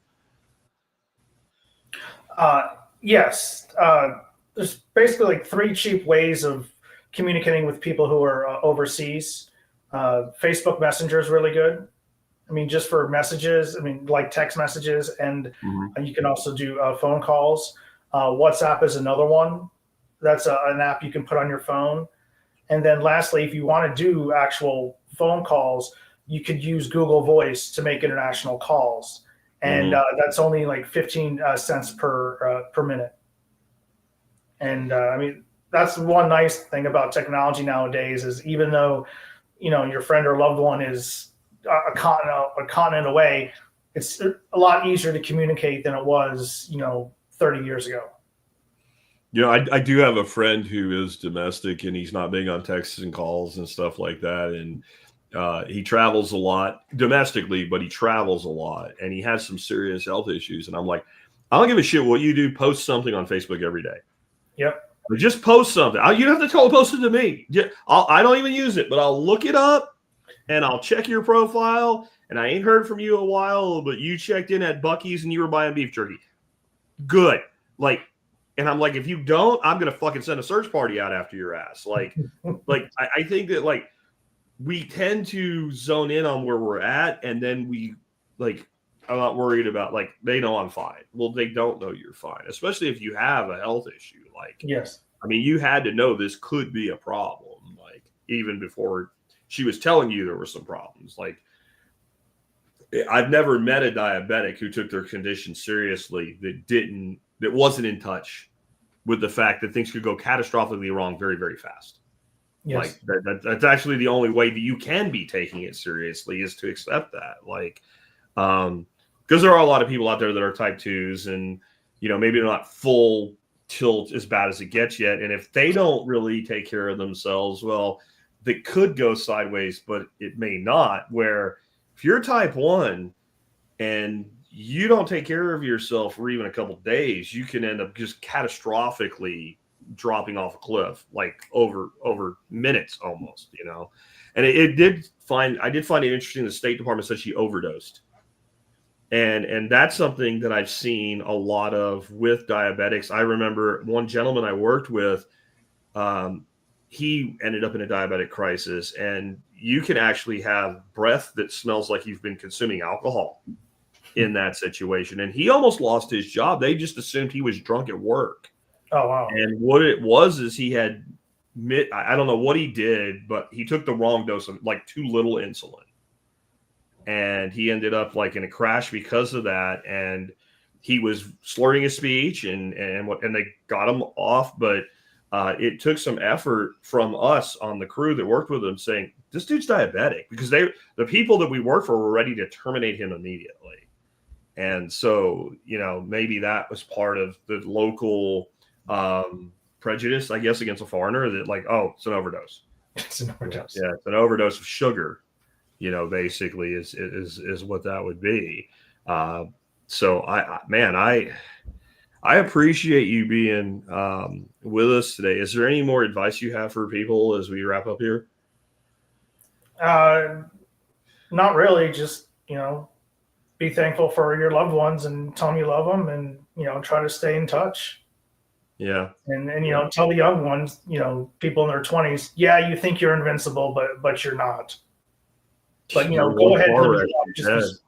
Yes. There's basically like 3 cheap ways of communicating with people who are overseas. Facebook Messenger is really good. I mean, just for messages, I mean, like text messages, and you can also do phone calls. WhatsApp is another one. That's an app you can put on your phone. And then lastly, if you want to do actual phone calls, you could use Google Voice to make international calls. And that's only like 15 cents per minute. And I mean, that's one nice thing about technology nowadays is even though, you know, your friend or loved one is a continent away, it's a lot easier to communicate than it was, you know, 30 years ago. You know, I do have a friend who is domestic, and he's not big on texts and calls and stuff like that. And he travels a lot domestically, but he travels a lot, and he has some serious health issues. And I'm like, I don't give a shit what you do. Post something on Facebook every day. Yep. Or just post something. You don't have to post it to me. I don't even use it, but I'll look it up and I'll check your profile. And I ain't heard from you a while, but you checked in at Buc-ee's and you were buying beef jerky. Good. Like, and I'm like, if you don't, I'm gonna fucking send a search party out after your ass. Like I think that like we tend to zone in on where we're at, and then we like, I'm not worried about like they know I'm fine. Well, they don't know you're fine, especially if you have a health issue. Like, yes, I mean, you had to know this could be a problem, like even before she was telling you there were some problems. Like, I've never met a diabetic who took their condition seriously that wasn't in touch with the fact that things could go catastrophically wrong very, very fast. yes. Like that's actually the only way that you can be taking it seriously is to accept that. Like, because there are a lot of people out there that are type 2s and, you know, maybe they're not full tilt as bad as it gets yet. And if they don't really take care of themselves, well, they could go sideways, but it may not, where If you're type 1 and you don't take care of yourself for even a couple of days, you can end up just catastrophically dropping off a cliff, like over minutes almost, you know. And I did find it interesting. The State Department said she overdosed. And that's something that I've seen a lot of with diabetics. I remember one gentleman I worked with, he ended up in a diabetic crisis, and you can actually have breath that smells like you've been consuming alcohol in that situation. And he almost lost his job. They just assumed he was drunk at work. Oh, wow. And what it was is he had, I don't know what he did, but he took the wrong dose of, like, too little insulin. And he ended up like in a crash because of that. And he was slurring his speech and they got him off. But it took some effort from us on the crew that worked with him saying, this dude's diabetic, because the people that we work for were ready to terminate him immediately. And so, you know, maybe that was part of the local prejudice, I guess, against a foreigner, that like, oh, it's an overdose. It's an overdose. Yeah, it's an overdose of sugar. You know, basically is what that would be. So I appreciate you being with us today. Is there any more advice you have for people as we wrap up here? Not really. Just, you know, be thankful for your loved ones and tell them you love them, and, you know, try to stay in touch. Yeah. And you know, tell the young ones, you know, people in their 20s, yeah, you think you're invincible, but you're not. But, you know, go ahead and live your life. Just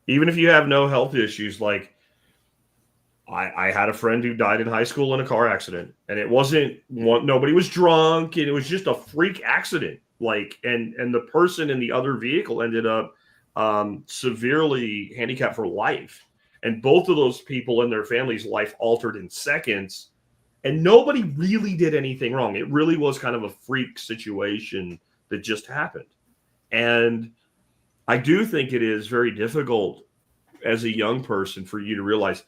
even if you have no health issues, like I had a friend who died in high school in a car accident, and it wasn't nobody was drunk, and it was just a freak accident. Like, and the person in the other vehicle ended up severely handicapped for life. And both of those people and their families' life altered in seconds, and nobody really did anything wrong. It really was kind of a freak situation that just happened. And I do think it is very difficult as a young person for you to realize,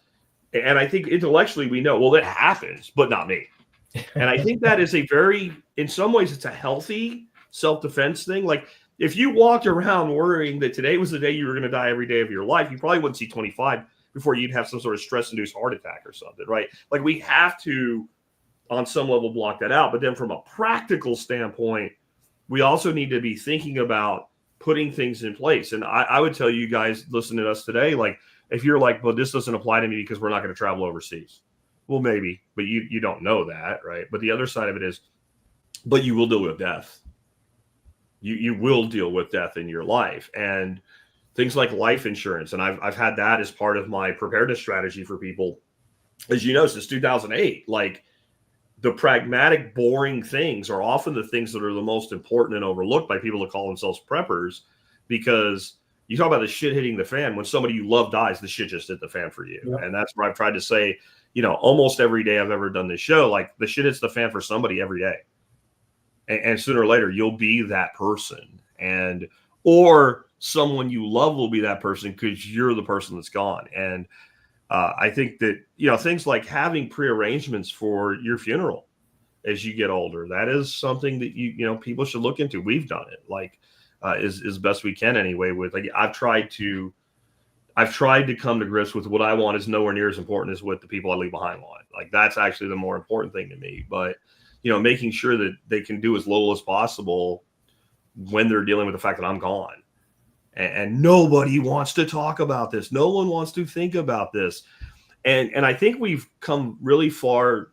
and I think intellectually we know, well, that happens, but not me. And I think that is a very, in some ways, it's a healthy self-defense thing. Like, if you walked around worrying that today was the day you were going to die every day of your life, you probably wouldn't see 25 before you'd have some sort of stress-induced heart attack or something, right? Like, we have to, on some level, block that out. But then from a practical standpoint, we also need to be thinking about putting things in place. And I would tell you guys listening to us today, like, if you're like, well, this doesn't apply to me because we're not going to travel overseas. Well, maybe, but you don't know that, right? But the other side of it is, but you will deal with death. You will deal with death in your life, and things like life insurance. And I've had that as part of my preparedness strategy for people, as you know, since 2008. Like, the pragmatic, boring things are often the things that are the most important and overlooked by people that call themselves preppers, because you talk about the shit hitting the fan. When somebody you love dies, the shit just hit the fan for you. Yeah. And that's where I've tried to say, you know, almost every day I've ever done this show, like, the shit hits the fan for somebody every day. And sooner or later, you'll be that person. Or someone you love will be that person because you're the person that's gone. And I think that, you know, things like having prearrangements for your funeral as you get older, that is something that you know, people should look into. We've done it, like, as best we can anyway. With, like, I've tried to come to grips with what I want is nowhere near as important as what the people I leave behind want. Like, that's actually the more important thing to me. But, you know, making sure that they can do as little as possible when they're dealing with the fact that I'm gone. And nobody wants to talk about this. No one wants to think about this. And I think we've come really far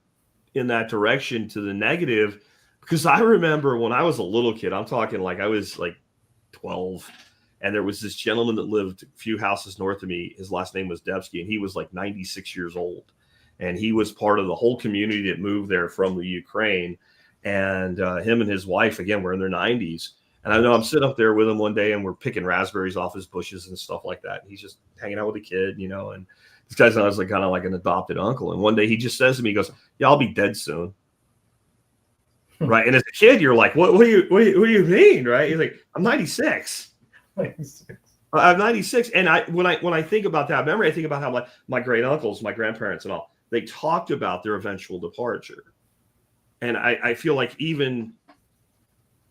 in that direction to the negative, because I remember when I was a little kid, I'm talking like I was like 12, and there was this gentleman that lived a few houses north of me. His last name was Debsky, and he was like 96 years old. And he was part of the whole community that moved there from the Ukraine. And him and his wife, again, were in their 90s. And I know I'm sitting up there with him one day, and we're picking raspberries off his bushes and stuff like that. And he's just hanging out with a kid, you know, and this guy's always like kind of like an adopted uncle. And one day he just says to me, he goes, yeah, I'll be dead soon. Right. And as a kid, you're like, what do you mean? Right. He's like, I'm 96. I'm 96. And when I think about that memory, I think about how my great uncles, my grandparents and all, they talked about their eventual departure. And I feel like even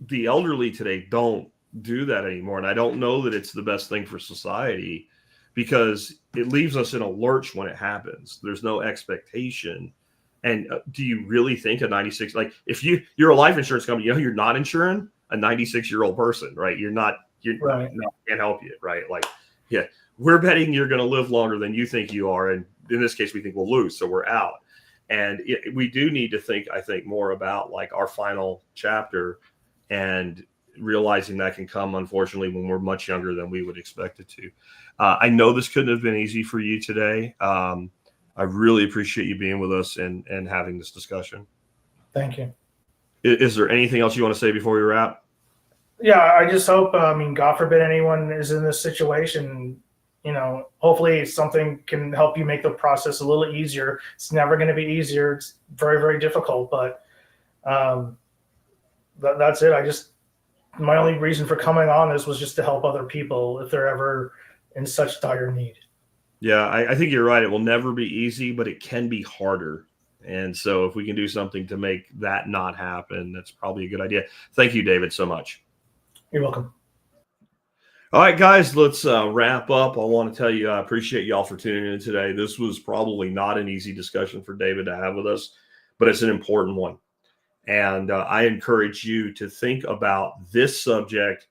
the elderly today don't do that anymore. And I don't know that it's the best thing for society, because it leaves us in a lurch when it happens. There's no expectation. And do you really think a 96, like if you're a life insurance company, you're not insuring a 96-year-old person, right? You're Right. can't help you, right? Like, yeah, we're betting you're going to live longer than you think you are. And in this case, we think we'll lose. So we're out. And we do need to think, I think, more about like our final chapter, and realizing that can come, unfortunately, when we're much younger than we would expect it to. I know this couldn't have been easy for you today. I really appreciate you being with us and having this discussion. Thank you. Is there anything else you want to say before we wrap? Yeah, I just hope, God forbid anyone is in this situation, hopefully something can help you make the process a little easier. It's never going to be easier. It's very, very difficult, but that's it. My only reason for coming on this was just to help other people if they're ever in such dire need. Yeah, I think you're right. It will never be easy, but it can be harder. And so if we can do something to make that not happen, that's probably a good idea. Thank you, David, so much. You're welcome. All right, guys, let's wrap up. I want to tell you, I appreciate y'all for tuning in today. This was probably not an easy discussion for David to have with us, but it's an important one. And I encourage you to think about this subject,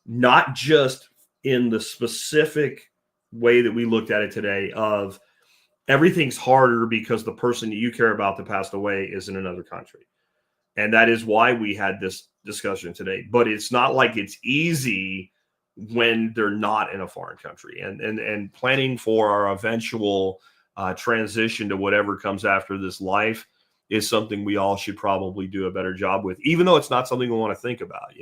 not just in the specific way that we looked at it today of everything's harder because the person that you care about that passed away is in another country. And that is why we had this discussion today. But it's not like it's easy when they're not in a foreign country. And planning for our eventual transition to whatever comes after this life is something we all should probably do a better job with, even though it's not something we want to think about,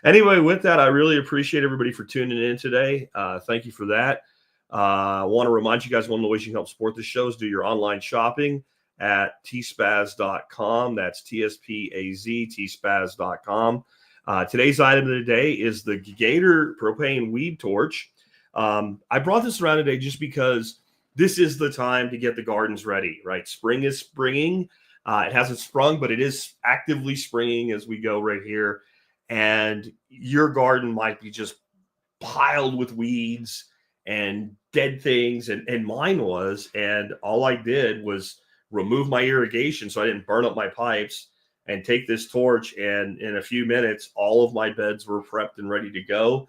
Anyway, with that, I really appreciate everybody for tuning in today. Thank you for that. I want to remind you guys, one of the ways you can help support the show is do your online shopping at tspaz.com. That's TSPAZ, tspaz.com. Today's item of the day is the Gator propane weed torch. I brought this around today just because this is the time to get the gardens ready, right? Spring is springing. It hasn't sprung, but it is actively springing as we go right here. And your garden might be just piled with weeds and dead things. And mine was. And all I did was remove my irrigation so I didn't burn up my pipes, and take this torch. And in a few minutes, all of my beds were prepped and ready to go.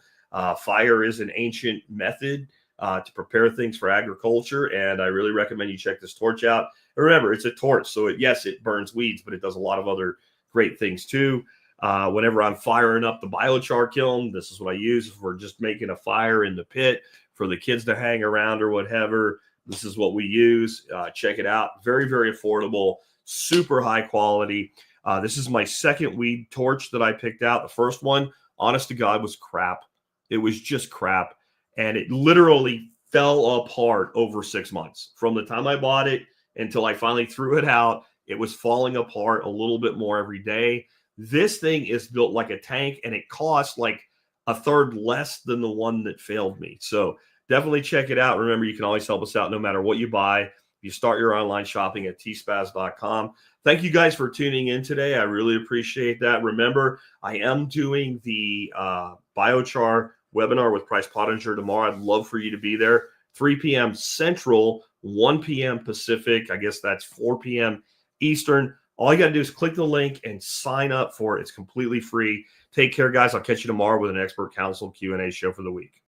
Fire is an ancient method to prepare things for agriculture. And I really recommend you check this torch out. And remember, it's a torch. So yes, it burns weeds, but it does a lot of other great things too. Whenever I'm firing up the biochar kiln, this is what I use. If we're just making a fire in the pit for the kids to hang around or whatever, this is what we use. Check it out. Very, very affordable, super high quality. This is my second weed torch that I picked out. The first one, honest to God, was crap. It was just crap. And it literally fell apart over 6 months. From the time I bought it until I finally threw it out, it was falling apart a little bit more every day. This thing is built like a tank, and it costs like a third less than the one that failed me. So definitely check it out. Remember, you can always help us out no matter what you buy. You start your online shopping at tspaz.com. Thank you guys for tuning in today. I really appreciate that. Remember, I am doing the biochar webinar with Price Pottinger tomorrow. I'd love for you to be there. 3 p.m. Central, 1 p.m. Pacific. I guess that's 4 p.m. Eastern. All you got to do is click the link and sign up for it. It's completely free. Take care, guys. I'll catch you tomorrow with an expert counsel Q&A show for the week.